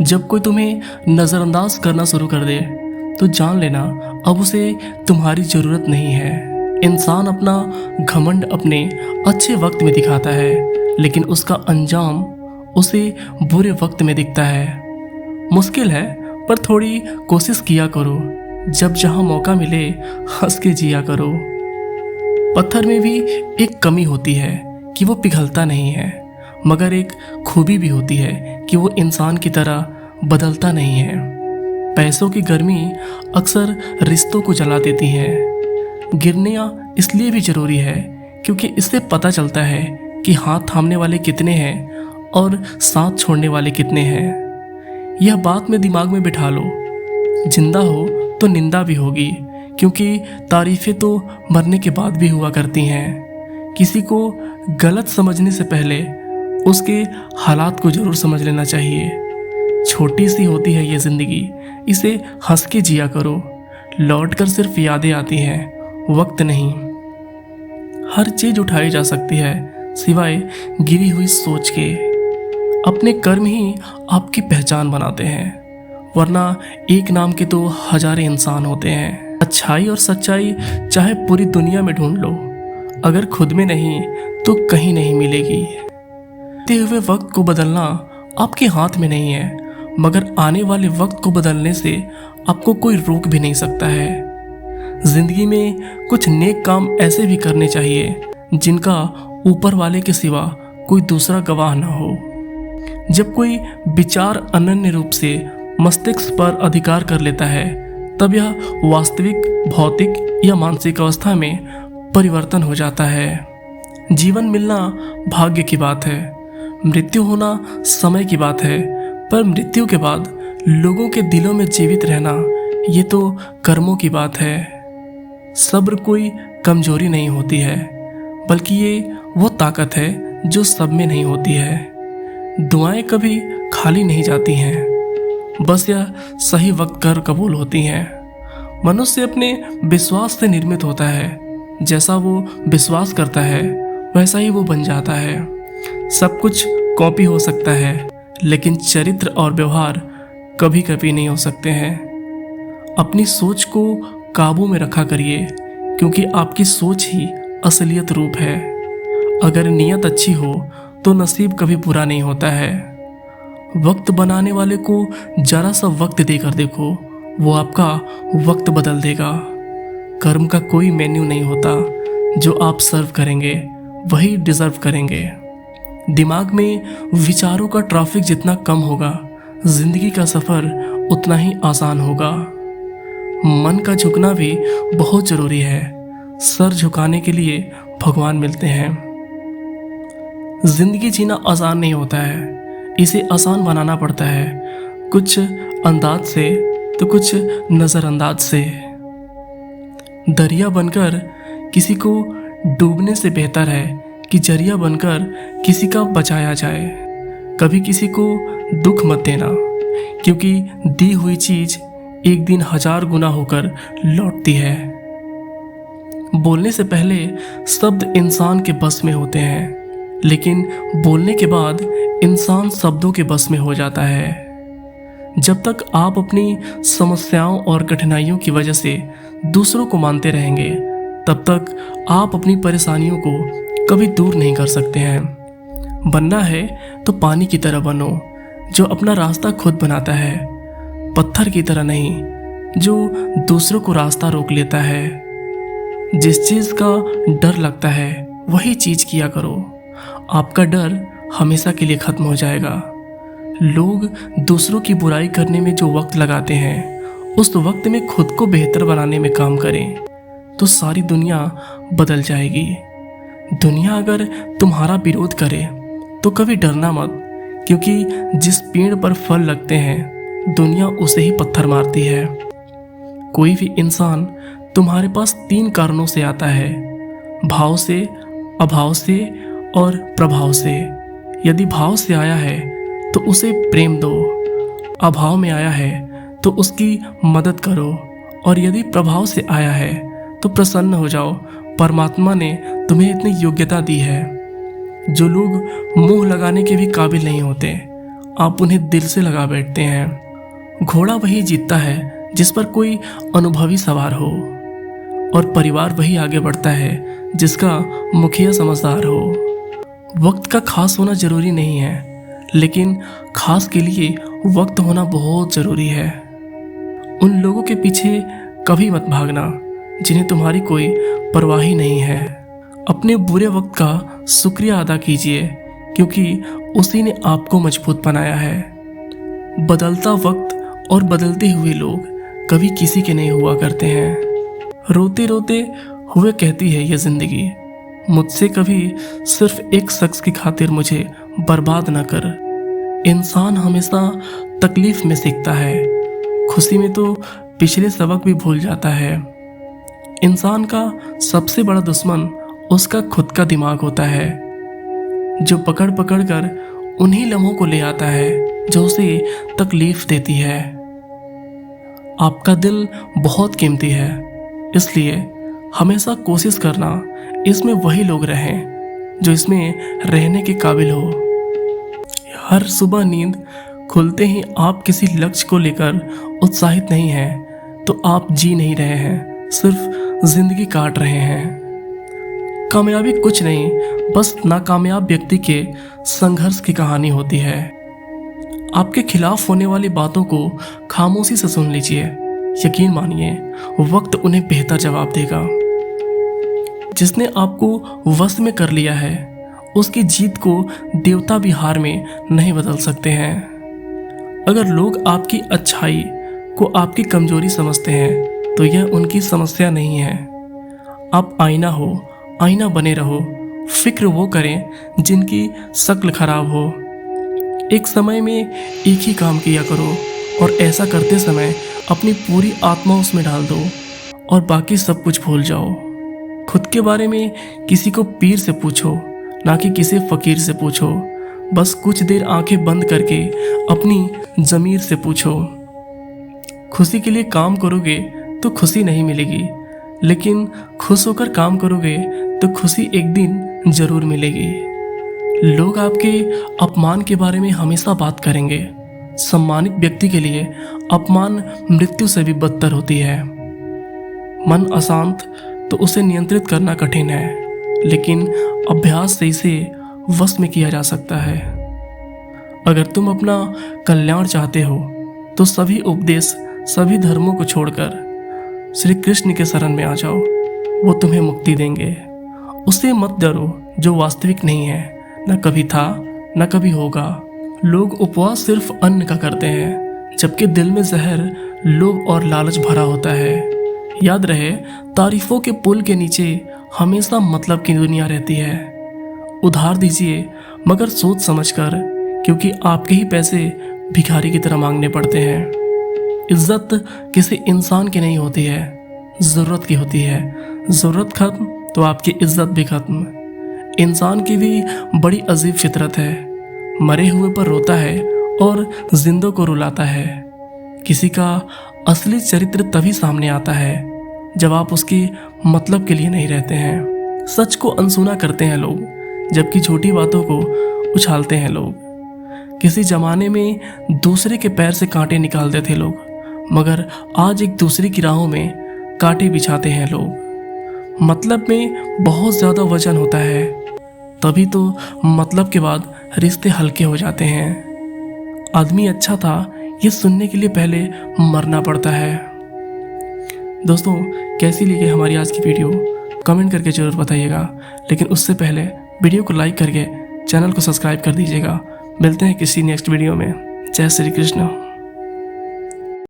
जब कोई तुम्हें नज़रअंदाज करना शुरू कर दे तो जान लेना अब उसे तुम्हारी ज़रूरत नहीं है। इंसान अपना घमंड अपने अच्छे वक्त में दिखाता है, लेकिन उसका अंजाम उसे बुरे वक्त में दिखता है। मुश्किल है पर थोड़ी कोशिश किया करो, जब जहाँ मौका मिले हंस के जिया करो। पत्थर में भी एक कमी होती है कि वो पिघलता नहीं है, मगर एक खूबी भी होती है कि वो इंसान की तरह बदलता नहीं है। पैसों की गर्मी अक्सर रिश्तों को जला देती है। गिरना इसलिए भी जरूरी है क्योंकि इससे पता चलता है कि हाथ थामने वाले कितने हैं और साथ छोड़ने वाले कितने हैं। यह बात में दिमाग में बिठा लो, जिंदा हो तो निंदा भी होगी, क्योंकि तारीफें तो मरने के बाद भी हुआ करती हैं। किसी को गलत समझने से पहले उसके हालात को जरूर समझ लेना चाहिए। छोटी सी होती है ये जिंदगी, इसे हंस के जिया करो। लौट कर सिर्फ यादें आती हैं, वक्त नहीं। हर चीज उठाई जा सकती है सिवाय गिरी हुई सोच के। अपने कर्म ही आपकी पहचान बनाते हैं, वरना एक नाम के तो हजारों इंसान होते हैं। अच्छाई और सच्चाई चाहे पूरी दुनिया में ढूंढ लो, अगर खुद में नहीं तो कहीं नहीं मिलेगी। बीते हुए वक्त को बदलना आपके हाथ में नहीं है, मगर आने वाले वक्त को बदलने से आपको कोई रोक भी नहीं सकता है। जिंदगी में कुछ नेक काम ऐसे भी करने चाहिए जिनका ऊपर वाले के सिवा कोई दूसरा गवाह ना हो। जब कोई विचार अनन्य रूप से मस्तिष्क पर अधिकार कर लेता है, तब यह वास्तविक भौतिक या मानसिक अवस्था में परिवर्तन हो जाता है। जीवन मिलना भाग्य की बात है, मृत्यु होना समय की बात है, पर मृत्यु के बाद लोगों के दिलों में जीवित रहना ये तो कर्मों की बात है। सब्र कोई कमजोरी नहीं होती है, बल्कि ये वो ताकत है जो सब में नहीं होती है। दुआएं कभी खाली नहीं जाती हैं, बस यह सही वक्त कर कबूल होती हैं। मनुष्य अपने विश्वास से निर्मित होता है, जैसा वो विश्वास करता है वैसा ही वो बन जाता है। सब कुछ कॉपी हो सकता है, लेकिन चरित्र और व्यवहार कभी कभी नहीं हो सकते हैं। अपनी सोच को काबू में रखा करिए, क्योंकि आपकी सोच ही असलियत रूप है। अगर नीयत अच्छी हो तो नसीब कभी बुरा नहीं होता है। वक्त बनाने वाले को जरा सा वक्त देकर देखो, वो आपका वक्त बदल देगा। कर्म का कोई मेन्यू नहीं होता, जो आप सर्व करेंगे वही डिजर्व करेंगे। दिमाग में विचारों का ट्रैफिक जितना कम होगा, जिंदगी का सफर उतना ही आसान होगा। मन का झुकना भी बहुत जरूरी है। सर झुकाने के लिए भगवान मिलते हैं। जिंदगी जीना आसान नहीं होता है, इसे आसान बनाना पड़ता है, कुछ अंदाज से तो कुछ नजरअंदाज से। दरिया बनकर किसी को डूबने से बेहतर है कि जरिया बनकर किसी का बचाया जाए। कभी किसी को दुख मत देना, क्योंकि दी हुई चीज एक दिन 1000 गुना होकर लौटती है। बोलने से पहले शब्द इंसान के बस में होते हैं, लेकिन बोलने के बाद इंसान शब्दों के बस में हो जाता है। जब तक आप अपनी समस्याओं और कठिनाइयों की वजह से दूसरों को मानते रहेंगे, तब तक आप अपनी परेशानियों को कभी दूर नहीं कर सकते हैं। बनना है तो पानी की तरह बनो, जो अपना रास्ता खुद बनाता है, पत्थर की तरह नहीं, जो दूसरों को रास्ता रोक लेता है। जिस चीज का डर लगता है वही चीज किया करो, आपका डर हमेशा के लिए खत्म हो जाएगा। लोग दूसरों की बुराई करने में जो वक्त लगाते हैं, उस वक्त में खुद को बेहतर बनाने में काम करें तो सारी दुनिया बदल जाएगी। दुनिया अगर तुम्हारा विरोध करे तो कभी डरना मत, क्योंकि जिस पेड़ पर फल लगते हैं दुनिया उसे ही पत्थर मारती है। कोई भी इंसान तुम्हारे पास 3 कारणों से आता है, भाव से, अभाव से और प्रभाव से। यदि भाव से आया है तो उसे प्रेम दो, अभाव में आया है तो उसकी मदद करो, और यदि प्रभाव से आया है तो प्रसन्न हो जाओ, परमात्मा ने तुम्हें इतनी योग्यता दी है। जो लोग मुंह लगाने के भी काबिल नहीं होते, आप उन्हें दिल से लगा बैठते हैं। घोड़ा वही जीतता है जिस पर कोई अनुभवी सवार हो, और परिवार वही आगे बढ़ता है जिसका मुखिया समझदार हो। वक्त का खास होना जरूरी नहीं है, लेकिन खास के लिए वक्त होना बहुत जरूरी है। उन लोगों के पीछे कभी मत भागना जिन्हें तुम्हारी कोई परवाह ही नहीं है। अपने बुरे वक्त का शुक्रिया अदा कीजिए, क्योंकि उसी ने आपको मजबूत बनाया है। बदलता वक्त और बदलते हुए लोग कभी किसी के नहीं हुआ करते हैं। रोते रोते हुए कहती है ये जिंदगी, मुझसे कभी सिर्फ एक शख्स की खातिर मुझे बर्बाद न कर। इंसान हमेशा तकलीफ में सीखता है, खुशी में तो पिछले सबक भी भूल जाता है। इंसान का सबसे बड़ा दुश्मन उसका खुद का दिमाग होता है, जो पकड़ पकड़ कर उन्हीं लम्हों को ले आता है जो उसे तकलीफ देती है। आपका दिल बहुत कीमती है, इसलिए हमेशा कोशिश करना इसमें वही लोग रहें जो इसमें रहने के काबिल हो। हर सुबह नींद खुलते ही आप किसी लक्ष्य को लेकर उत्साहित नहीं हैं, तो आप जी नहीं रहे हैं, सिर्फ जिंदगी काट रहे हैं। कामयाबी कुछ नहीं, बस नाकामयाब व्यक्ति के संघर्ष की कहानी होती है। आपके खिलाफ होने वाली बातों को खामोशी से सुन लीजिए। यकीन मानिए, वक्त उन्हें बेहतर जवाब देगा। जिसने आपको वश में कर लिया है, उसकी जीत को देवता भी हार में नहीं बदल सकते हैं। अगर लोग आपकी अच्छाई को आपकी कमजोरी समझते हैं, तो यह उनकी समस्या नहीं है। आप आईना हो, आईना बने रहो। फिक्र वो करें जिनकी शक्ल खराब हो। एक समय में एक ही काम किया करो, और ऐसा करते समय अपनी पूरी आत्मा उसमें डाल दो और बाकी सब कुछ भूल जाओ। खुद के बारे में किसी को पीर से पूछो, ना कि किसी फकीर से पूछो। बस कुछ देर आंखें बंद करके अपनी ज़मीर से पूछो। खुशी के लिए काम करोगे तो खुशी नहीं मिलेगी, लेकिन खुश होकर काम करोगे तो खुशी एक दिन जरूर मिलेगी। लोग आपके अपमान के बारे में हमेशा बात करेंगे। सम्मानित व्यक्ति के लिए अपमान मृत्यु से भी बदतर होती है। मन अशांत तो उसे नियंत्रित करना कठिन है, लेकिन अभ्यास से इसे वश में किया जा सकता है। अगर तुम अपना कल्याण चाहते हो, तो सभी उपदेश, सभी धर्मों को छोड़कर श्री कृष्ण के शरण में आ जाओ। वो तुम्हें मुक्ति देंगे। उससे मत डरो जो वास्तविक नहीं है, न कभी था न कभी होगा। लोग उपवास सिर्फ अन्न का करते हैं, जबकि दिल में जहर, लोभ और लालच भरा होता है। याद रहे, तारीफों के पुल के नीचे हमेशा मतलब की दुनिया रहती है। उधार दीजिए, मगर सोच समझकर, क्योंकि आपके ही पैसे भिखारी की तरह मांगने पड़ते हैं। इज्जत किसी इंसान की नहीं होती है, ज़रूरत की होती है। ज़रूरत खत्म तो आपकी इज्जत भी खत्म। इंसान की भी बड़ी अजीब फितरत है। मरे हुए पर रोता है और जिंदों को रुलाता है। किसी का असली चरित्र तभी सामने आता है जब आप उसके मतलब के लिए नहीं रहते हैं। सच को अनसुना करते हैं लोग, जबकि छोटी बातों को उछालते हैं लोग। किसी जमाने में दूसरे के पैर से कांटे निकालते थे लोग, मगर आज एक दूसरे की राहों में कांटे बिछाते हैं लोग। मतलब में बहुत ज़्यादा वजन होता है, तभी तो मतलब के बाद रिश्ते हल्के हो जाते हैं। आदमी अच्छा था ये सुनने के लिए पहले मरना पड़ता है। दोस्तों, कैसी लगी हमारी आज की वीडियो कमेंट करके ज़रूर बताइएगा, लेकिन उससे पहले वीडियो को लाइक करके चैनल को सब्सक्राइब कर दीजिएगा। मिलते हैं किसी नेक्स्ट वीडियो में। जय श्री कृष्ण।